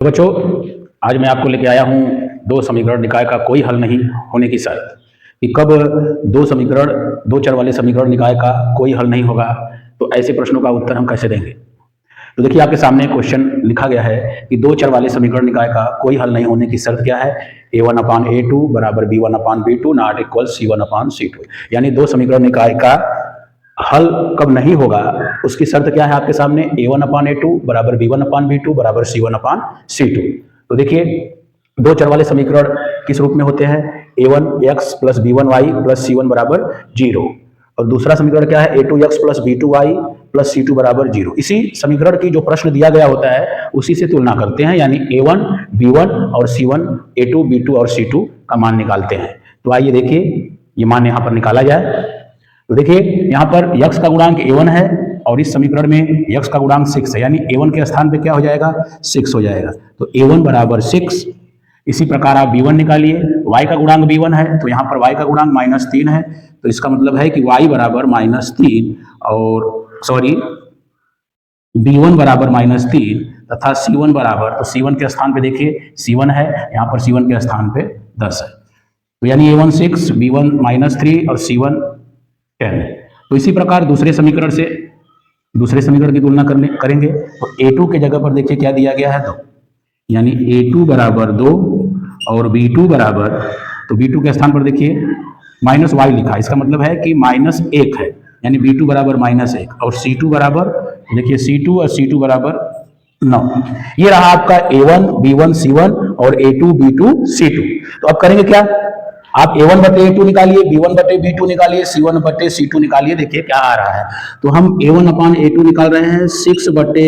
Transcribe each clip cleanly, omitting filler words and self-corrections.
तो बच्चों, आज मैं आपको लेके आया हूँ दो समीकरण निकाय का कोई हल नहीं होने की शर्त। कि कब दो चर वाले समीकरण निकाय का कोई हल नहीं होगा, तो ऐसे प्रश्नों का उत्तर हम कैसे देंगे। तो देखिए, आपके सामने क्वेश्चन लिखा गया है कि दो चर वाले समीकरण निकाय का कोई हल नहीं होने की शर्त क्या है। a1/a2 बराबर b1/b2 नॉट इक्वल c1/c2। यानी दो समीकरण निकाय का हल कब नहीं होगा, उसकी शर्त क्या है आपके सामने। a1/a2 बराबर b1/b2 बराबर c1/c2। तो देखिए, दो चर वाले समीकरण किस रूप में होते हैं। a1x plus b1y plus c1 बराबर 0। और दूसरा समीकरण क्या है, a2x plus b2y plus c2 बराबर 0। इसी समीकरण की जो प्रश्न दिया गया होता है उसी से तुलना करते हैं, यानी a1 b1 और c1 a2 b2 और c2 का मान निकालते हैं। तो आइए देखिए, ये मान यहाँ पर निकाला जाए। तो देखिए, यहाँ पर x का गुणांक a1 है और इस समीकरण में x का गुणांक 6 है, यानी a1 के स्थान पे क्या हो जाएगा, 6 हो जाएगा। तो a1 बराबर 6। इसी प्रकार आप b1 निकालिए, y का गुणांक b1 है तो यहाँ पर y का गुणांक -3 है। तो इसका मतलब है कि y बराबर -3 और b1 बराबर -3 तथा c1 बराबर, तो c1 के स्थान पे देखिए c1 है, यहाँ पर c1 के स्थान पे 10 है। तो यानी a1 6, b1 -3 और c1 10। तो इसी प्रकार दूसरे समीकरण की तुलना करेंगे तो a2 के जगह पर देखिए क्या दिया गया है, 2। यानी a2 बराबर 2 और b2 बराबर, तो b2 के स्थान पर देखिए -y लिखा, इसका मतलब है कि -1 है, यानी b2 बराबर -1 और c2 बराबर, देखिए c2 और c2 बराबर 9। ये रहा आपका a1 b1 c1 और a2 b2 c2। तो अब करेंगे क्या, आप a1 बटे a2 निकालिए, b1 बटे b2 निकालिए, c1 बटे c2 निकालिए। देखिए क्या आ रहा है, तो हम a1/a2 निकाल रहे हैं 6 बटे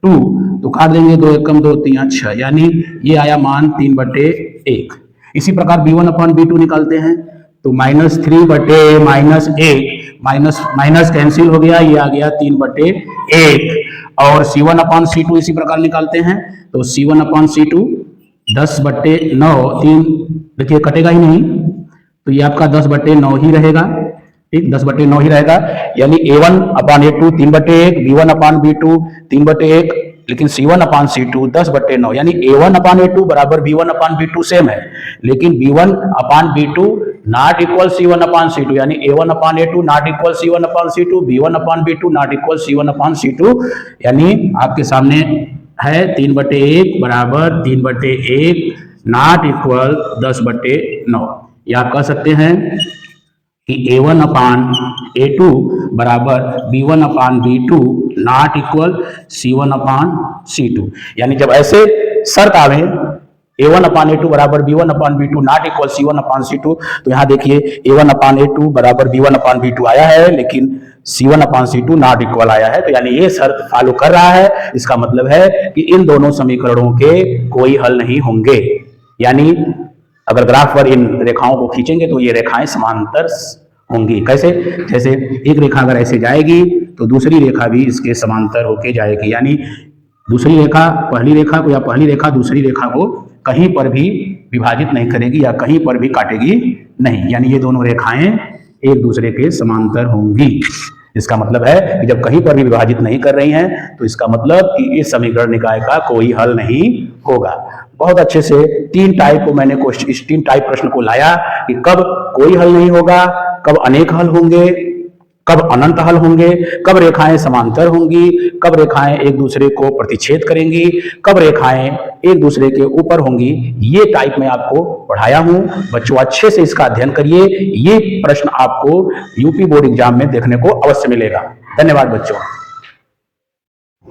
2, तो काट देंगे 2 एकम 2 3 6, यानी ये आया मान 3/1। इसी प्रकार b1/b2 निकालते हैं तो -3 बटे -1, माइनस कैंसिल हो गया, ये आ गया 3/1। और c1/c2 इसी प्रकार निकालते हैं तो c1/c2 10/9, 3 देखिए कटेगा ही नहीं, तो ये आपका 10/9 ही रहेगा। ठीक, 10/9 ही रहेगा, यानी a1/a2 3/1, b1/b2 3/1, लेकिन c1/c2 10/9, यानी a1/a2 बराबर b1/b2 सेम है, लेकिन b1/b2 नॉट इक्वल c1/c2, यानी a1/a2 not equal c1/c2, b1/b2 not equal c1/c2। यानी आपके सामने है 3/1 बराबर 3/1 नॉट इक्वल 10/9। या आप कह सकते हैं कि a1/a2 बराबर b1/b2 नॉट इक्वल c1/c2। यानी जब ऐसे शर्त आवे a1/a2 बराबर b1/b2 नॉट इक्वल c1/c2, तो यहाँ देखिए a1/a2 बराबर b1/b2 आया है, लेकिन c1/c2 नॉट इक्वल आया है। तो यानी ये शर्त फॉलो कर रहा है। इसका मतलब है कि इन दोनों समीकरणों के कोई हल नहीं होंगे। यानी अगर ग्राफ पर इन रेखाओं को खींचेंगे तो ये रेखाएं समांतर होंगी। कैसे, जैसे एक रेखा अगर ऐसे जाएगी तो दूसरी रेखा भी इसके समांतर होके जाएगी, यानी दूसरी रेखा पहली रेखा को या पहली रेखा दूसरी रेखा को कहीं पर भी विभाजित नहीं करेगी या कहीं पर भी काटेगी नहीं, यानी ये दोनों रेखाएं एक दूसरे के समांतर होंगी। इसका मतलब है कि जब कहीं पर भी विभाजित नहीं कर रही हैं तो इसका मतलब कि इस समीकरण निकाय का कोई हल नहीं होगा। बहुत अच्छे से तीन टाइप प्रश्न को लाया कि कब कोई हल नहीं होगा, कब अनेक हल होंगे, कब अनंत हल होंगे, कब रेखाएं समांतर होंगी, कब रेखाएं एक दूसरे को प्रतिच्छेद करेंगी, कब रेखाएं एक दूसरे के ऊपर होंगी। ये टाइप में आपको पढ़ाया हूं। बच्चों, अच्छे से इसका अध्ययन करिए। ये प्रश्न आपको यूपी बोर्ड एग्जाम में देखने को अवश्य मिलेगा। धन्यवाद बच्चों।